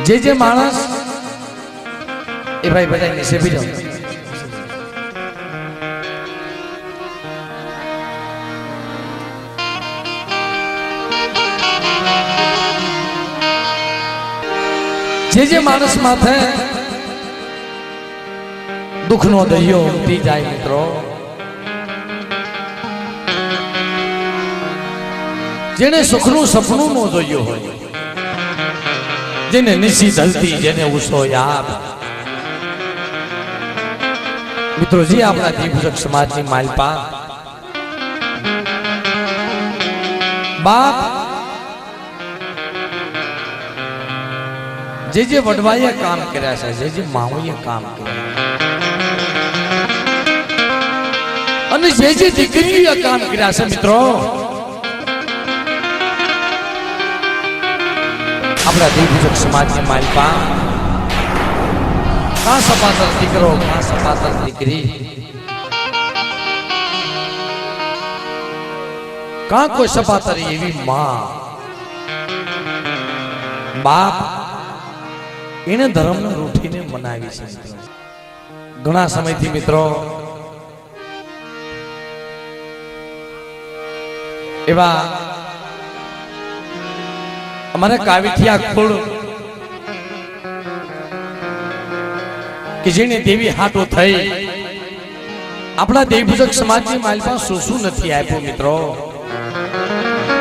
જે માણસ એ ભાઈ બધા નીચે બી જાઓ. જે માણસ માથે દુઃખનો દરિયો ઉમટી જાય મિત્રો, જેને સુખનું સપનું નો જોયું હોય, જેને નિશી ઢલતી જેને ઉસો યાદ. મિત્રો જે આપણા દીપજક સમાજની માલપા બાપ જે વડવાઈએ કામ કર્યા છે, જે માઓએ કામ કર્યા અને જે દીકરીઓએ કામ કર્યા છે મિત્રો, આપણા દીપજક સમાજની માલપા કાં સપાતર દીકરો કાં સપાતર દીકરી, કાં કોઈ સપાતર એવી માં બાપ એને ધર્મને રૂઠીને મનાવી છે. ઘણા સમયથી મિત્રો એવા અમારે કાવીઠિયા ખોડ કે જેને દેવી હાટો થઈ આપણા દેવભૂજક સમાજની માલપા શું નથી આપ્યું મિત્રો.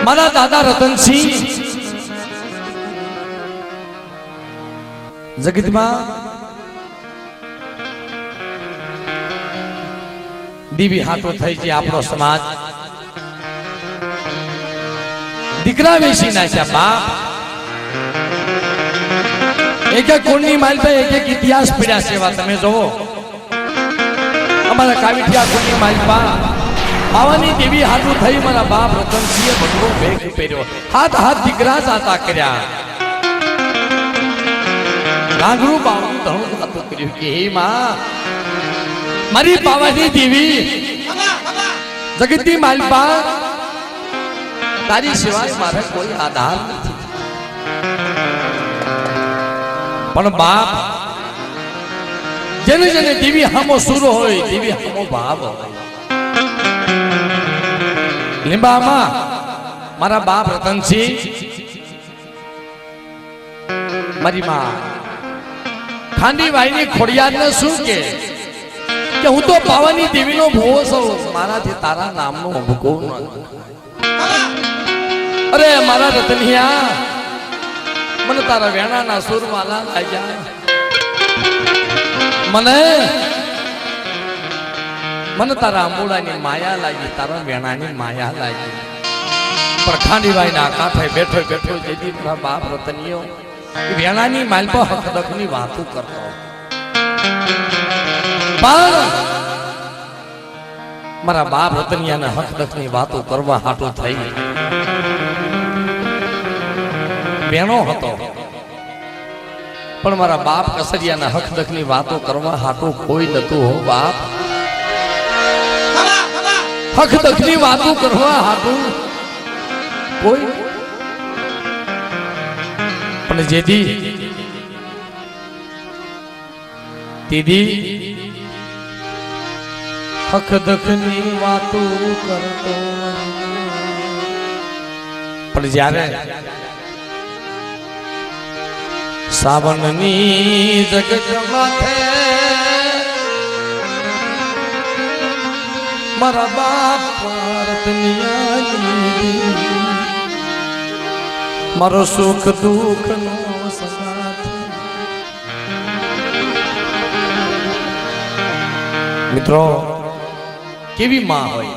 મારા દાદા રતનસિંહ જગતમાં દેવી હાટો થઈ છે. આપણો સમાજ દીકરા વેચી નાખ્યા બાપ. એક કોણની માલપા એક ઇતિહાસ પીડ્યા છે. એવા તમે જોવો અમારા કાવીઠિયા કોણની માલપા બાવાની દેવી હાટું થઈ મારા બાપ રતનસિંહે ભગવો ભેગ પહેર્યો, હાથ દીકરા જાતા કર્યા, ગાંગરું બાવનું ધણું જાતું કર્યું કે હે માં મારી બાવાની દેવી જગતની માલપા તારી સિવાય મારે કોઈ આધાર નથી. પણ બાપ જેને જેને દેવી હામો સુરો હોય, દેવી હામો ભાવ હોય. લીંબામાં મારા બાપ રતનસિંહ મારી માં ખાંડીબાઈની ખોડિયારને શું કે હું તો પાવાની દેવીનો ભોવો છું, મારાથી તારા નામનો ભૂકો ન. અરે મારા રતનિયા મને તારા વેણાના સુરવાલા લાગ્યા, મને તારા અંબુડાની માયા લાગી, તારા વેણાની માયા લાગી. પણ ખાંડીબાઈના કાંઠે બેઠો બેઠો જેથી મારા બાપ રતનિયો વેણાની માલપા હકદકની વાતો કરતો. પણ મારા બાપ રતનિયાને હકદકની વાતો કરવા હાટો થઈ બેનો હતો. પણ મારા બાપ કસરિયાના હકદકની વાતો કરવા હાટો કોઈ નતું હો બાપ. હકદકની વાતો કરવા હાટો કોઈ. પણ જેથી દીદી હકદકની વાતો કરતો, પણ જ્યારે સાવનની જગત માથે મારા બાપ રતનિયા મારો સુખ દુઃખ નો સાથી. મિત્રો કેવી માં હોય,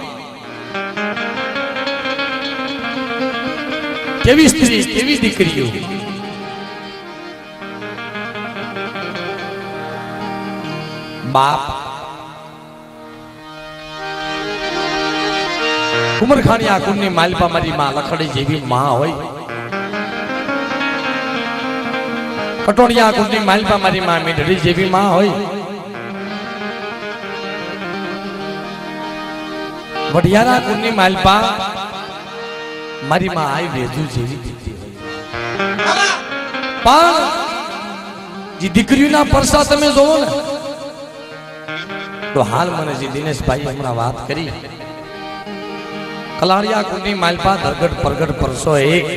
કેવી સ્ત્રી, કેવી દીકરીઓ. બાપ ઉમરખાણી આકુરની માલપા મારી માં લખડી જેવી માં હોય. કટોડિયા આકુરની માલપા મારી માં મીઠડી જેવી માં હોય. વઢિયારા આકુરની માલપા મારી માં આઈ વેજુ જેવી દીકરી હોય. પણ જે દીકરીઓના પરસા તમે જોવો ને તો હાલ મને જે દિનેશભાઈ હમણાં વાત કરી કલાળિયા કુંડી માલપા ધરગડ પરગડ પરસો એક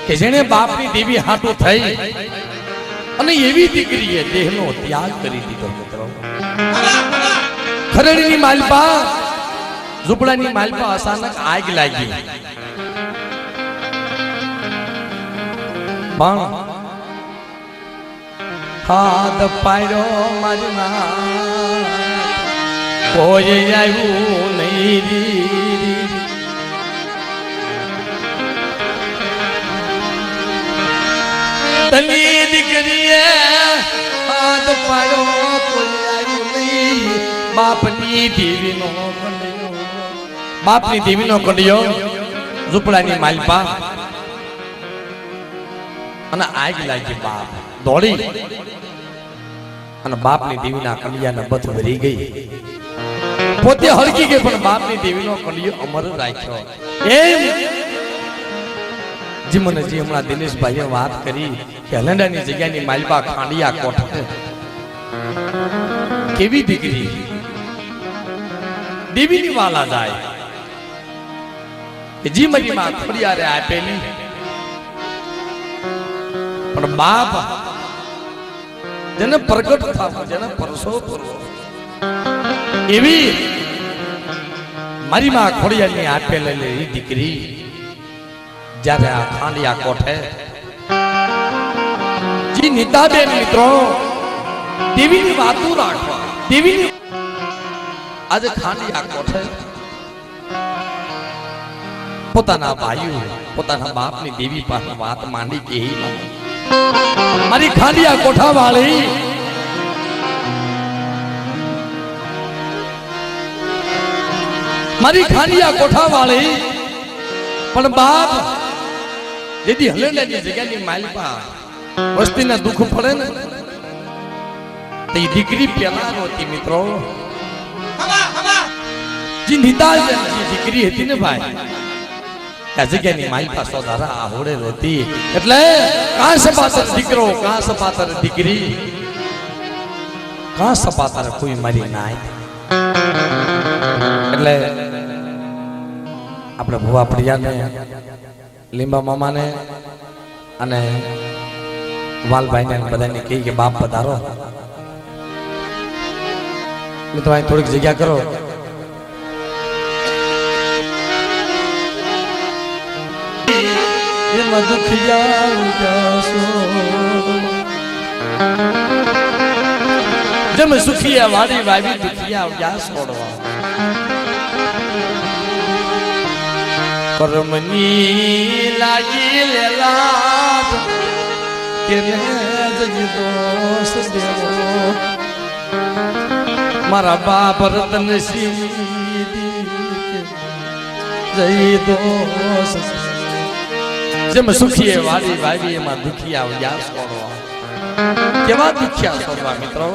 કે જેને બાપની દેવી હાટું થઈ અને એવી દીકરીએ દેહનો ત્યાગ કરી દીધો મિત્રો ખરેડીની માલપા ઝૂંપડાની માલપા અચાનક આગ લાગી પણ હાથ પાડ્યો મારી માં કોઈ આવ્યું નહીં તની દીકરીએ હાથ પાડ્યો કોઈ આવ્યું નહીં બાપની દેવીનો કંડિયો બાપની દેવીનો કંડિયો ઝૂંપડાની માલપા અને આગ લાગી બાપ દોડી અને બાપની દેવીના કંડિયાના બથ ભરી ગઈ પોતે હરકી ગઈ પણ બાપની દેવીનો કંડિયો અમર રાખ્યો એમ જી મને જી હમણાં દિનેશભાઈએ વાત કરી કે હલંડાની જગ્યાની માલપા ખાંડિયા કોઠે કેવી દીકરી દેવીની વાલા જાય કે જી મારી માં ખોડિયારે આપેલી પણ બાપ જેને પ્રગટ થવું જેને પરસો કરવો એવી મારી માં ખોડિયારની આપેલી દીકરી જ્યારે આ ખાંડિયા કોઠે જી નીતાબેન મિત્રો દેવીની વાતો રાખવા દેવીની આજે ખાંડિયા કોઠે પોતાના ભાઈઓ પોતાના બાપની દેવી પાસે વાત માંડી કે મારી ખાંડિયા કોઠા વાળી મારી ખાંડિયા કોઠા વાળી પણ બાપ જેથી હલેડાની જગ્યાની માલપા વસ્તીના દુઃખ પડે ને તો એ દીકરી પેલા હતી મિત્રો જે નીતા જે દીકરી હતી ને ભાઈ આ જગ્યાની માલપા સોધારા આહોડે હતી એટલે કાં સપાતર દીકરો કાં સપાતર દીકરી કાં સપાતર કોઈ મારી નાય એટલે આપણે ભુવા પ્રિયાને લીંબા મામાને અને વાલભાઈને બધાને કહી કે બાપ પધારો મિત્રો અહીં થોડીક જગ્યા કરો જમ સુખિયા વાડી વાવી દુખિયા વ્યાસ છોડવા કર્મની લાગી લેલા કેને જજી દોષ દેવો મારા બાપ રતન સીધી જઈ દોષ જેમ સુખીએ વાડી વાવી એમાં દુખિયા વ્યાસ છોડવા કેવા દુખિયા છોડવા મિત્રો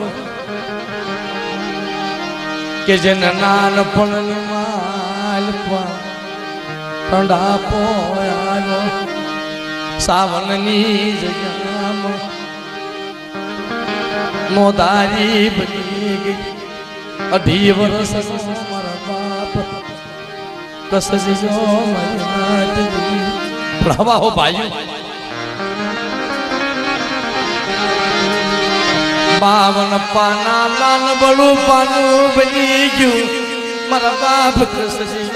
કે જેના નાનપણ માલપા ઠંડા પોયાનો સાવનની જગ્યામાં મોદારી બની ગઈ 18 વર્ષ મારા બાપ કસજી જો મારી પ્રવાહ હો ભાઈ 52 પાના લાલ બળું પાનું બની ગયું મારા બાપ કસજી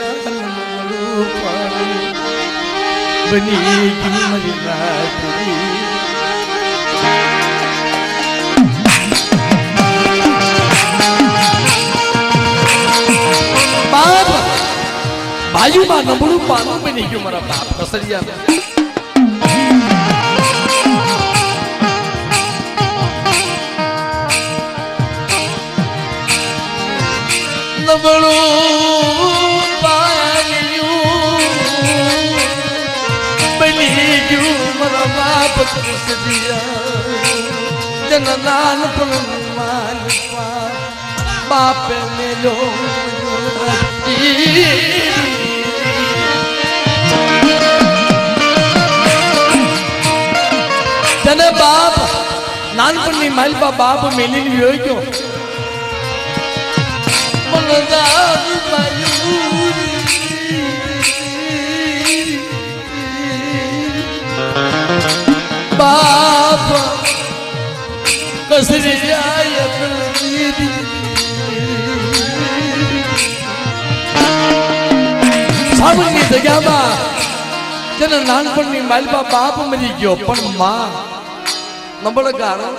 બની ગઈ મારી રાત્રી બાપ બાજુમાં નબળું પાનું બની ગયું મારા બાપ કસરિયા નબળું જન નાનપણ માલપા બાપે મેલો જન બાપ નાનપણની માલપા બાપ મેલીને વ્યો ગયો બાપ કસરી જાય સાબુની જગ્યામાં જેના નાનપણની માલપા બાપ મરી ગયો પણ માં નબળ ગારો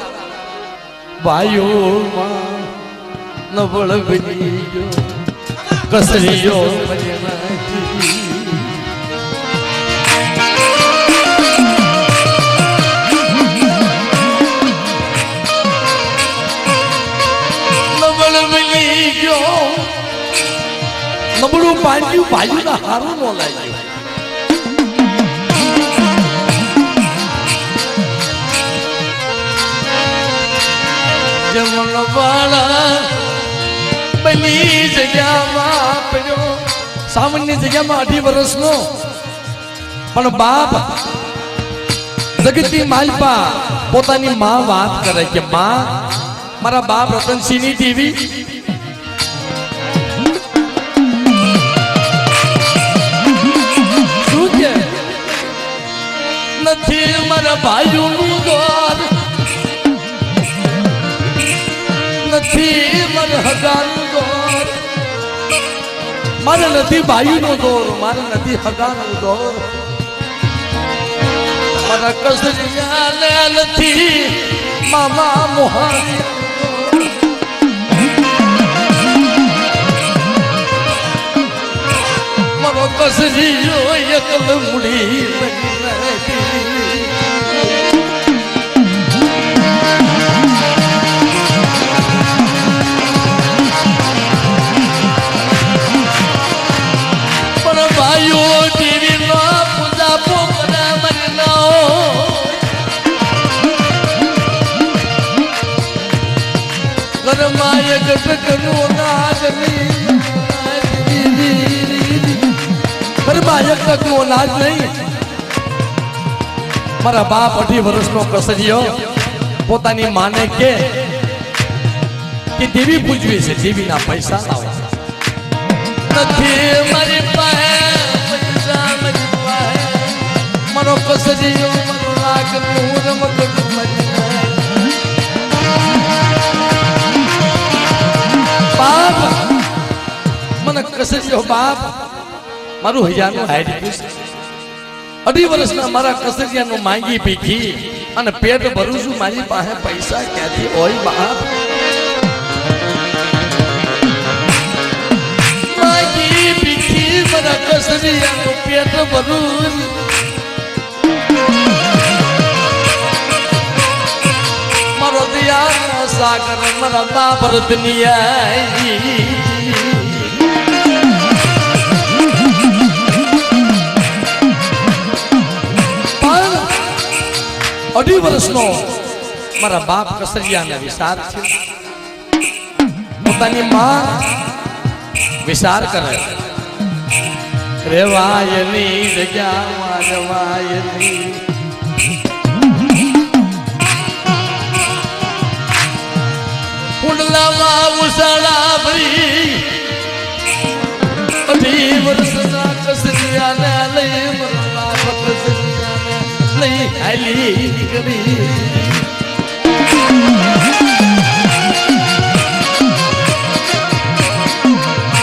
ભાઈઓ માં નબળ બની ગયો કસરીઓ મને નબળ બની ગયો નબળું પાંડ્યું ભાઈયું ના હારું ન લાગ્યું જમણ વાળા બની જગ્યામાં પડ્યો સામાન્ય જગ્યામાં 18 વર્ષનો પણ બાપ જગતની માલપા પોતાની માં વાત કરે કે માં મારા બાપ રતનસિંહની દેવી શું કે નથી મારા ભાઈઓનું દોર નથી મારે હગાનું દોર મારે નથી ભાઈનો દોર મારે નથી હગાનું દોર મારા કસરિયાને નથી મામા મોહારી મારો કસરિયો એકલ મુડી મારા બાપ 18 વર્ષનો કસરિયો પોતાની માને કે દેવી પૂજવી છે દેવીના પૈસા લાવો નથી મારી પાસે પૈસા મારી પાસે મારો કસરિયો મારો લાગનું રમત બાપ મને કસરિયો બાપ મારું હૈયાનું હાઈડ 18 વર્ષના મારા કસરિયાનું માંગી પીખી અને પેટ ભરું છું મારી પાસે પૈસા ક્યાંથી હોય બાપ માંગી પીખી મારા કસરિયાનું પેટ ભરું મારો દયાનો સાગર મારા બાપ રતનિયા 18 વર્ષનો મારા બાપ કસરિયાને વિચાર છે પોતાની માં વિચાર કરે રેવાયની જગ્યામાં રેવાયની કુંડલામાં ઉસાળા ભરી 18 વર્ષના કસરિયાને લઈ મરવા કસરિયાને લઈ હાલી નીકળી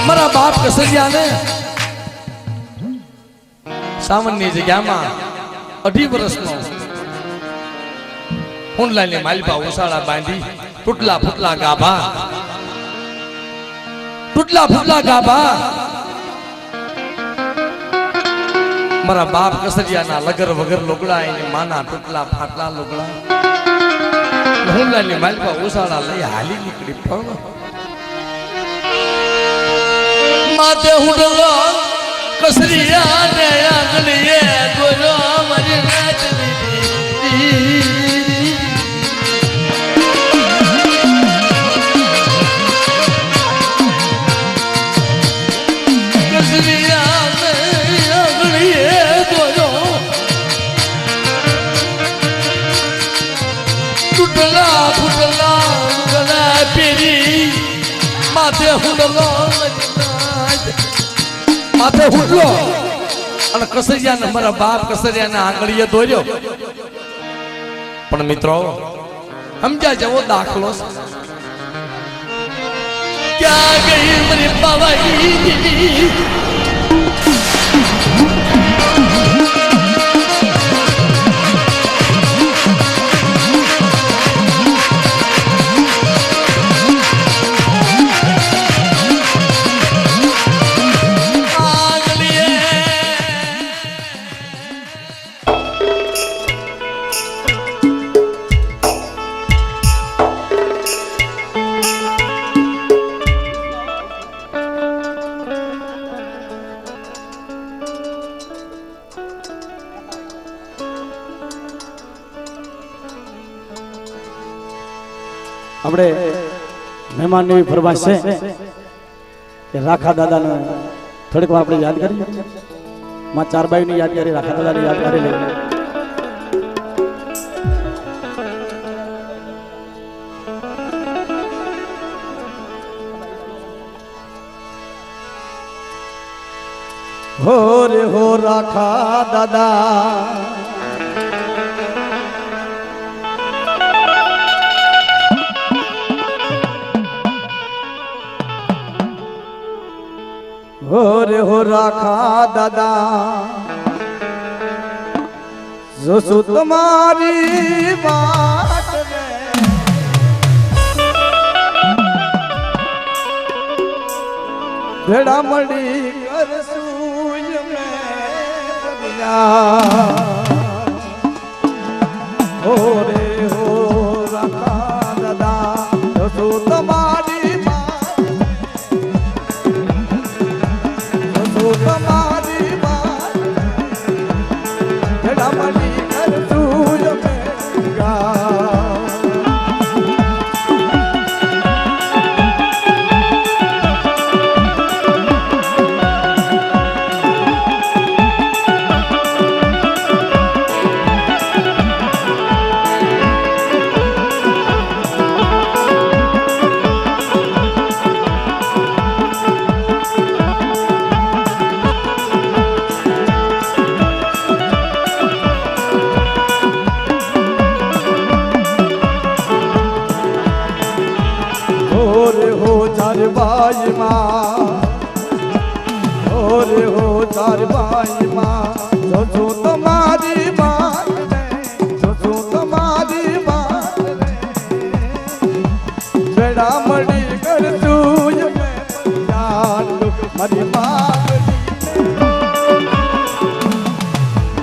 મારા બાપ કસરિયાને સામાન્ય જગ્યામાં 18 વર્ષનો હુંડલાની માલપા ઉસાળા બાંધી તૂટલા ફૂટલા ગાભા મારા બાપ કસરિયાના લગર વગર લોગડા એને માના તૂટલા ફાટલા લોગડા હુંડલાની માલપા ઉસાળા લઈ હાલી નીકળી પણ માથે હુંડલો કસરિયાને આંગળીએ ગોરો મારી નાચની કસરિયાને આંગળીએ ગોરો તૂટલા માથે હુડલો અને કસરિયાને મારા બાપ કસરિયાને આંગળીએ દોર્યો. પણ મિત્રો સમજ્યા જેવો દાખલો છે. ક્યાં ગઈ મારી પાવાઈ આપણે મહેમાનની એવી ફરમાઈશ છે કે રાખા દાદાને થોડીક વાર આપણે યાદ કરીએ. માં ચારબાઈની યાદ કરી, રાખા દાદાની યાદ કરી લઈએ. હો રે હો રાખા દાદા, હો રે હો રાખા દાદા, જોશું તમારી વાત રે, ભેડા મળી કરશું અમે હો રે હો રાખા દાદા, જોશું તમારી તમારી વાત રમણી કરશું અમે ચારબાઈ માં, હો રે હો ચારબાઈ માં, જોશું તમારી વાત રે, જોશું તમારી વાત રે, ભેડા મળી કરશું અમે મારી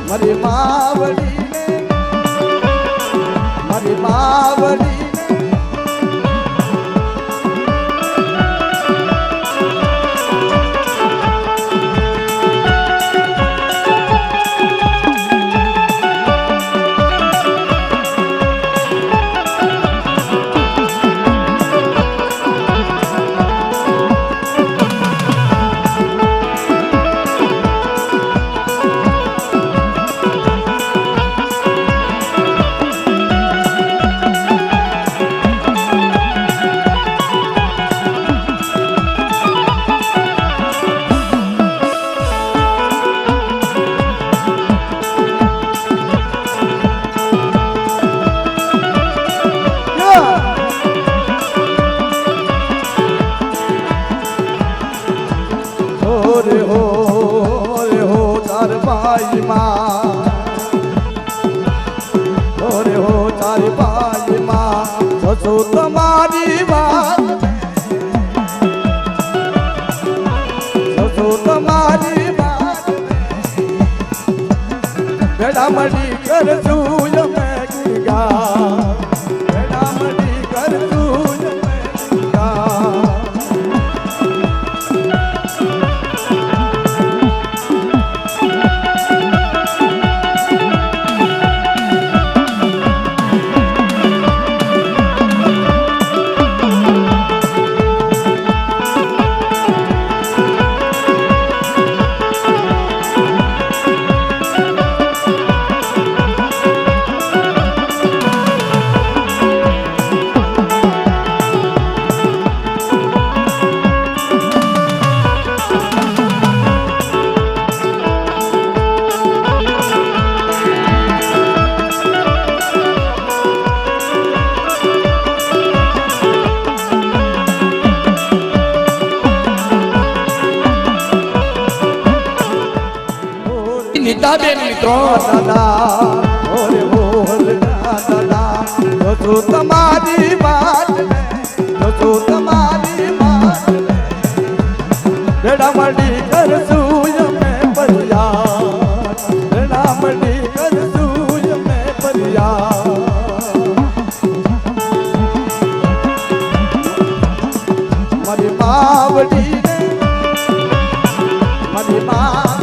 મારી માવડી મારી માવડી ચારબાઈ માં, હો રે હો ચારબાઈ માં, જોશું તમારી વાત, જોશું તમારી વાત, ભેડા મળી કરશું અમે ગુણગાન, ભેડા મળી કરશું અમે ગુણગાન. સુધાબેન મિત્રો દાદા ઓરે બોલ દાદા તો તમારી વાત તો તમારી વાત બેડા મડી કરશું અમે ફરિયાદ બેડા મડી કરશું અમે ફરિયાદ મારી માવડી મારી મા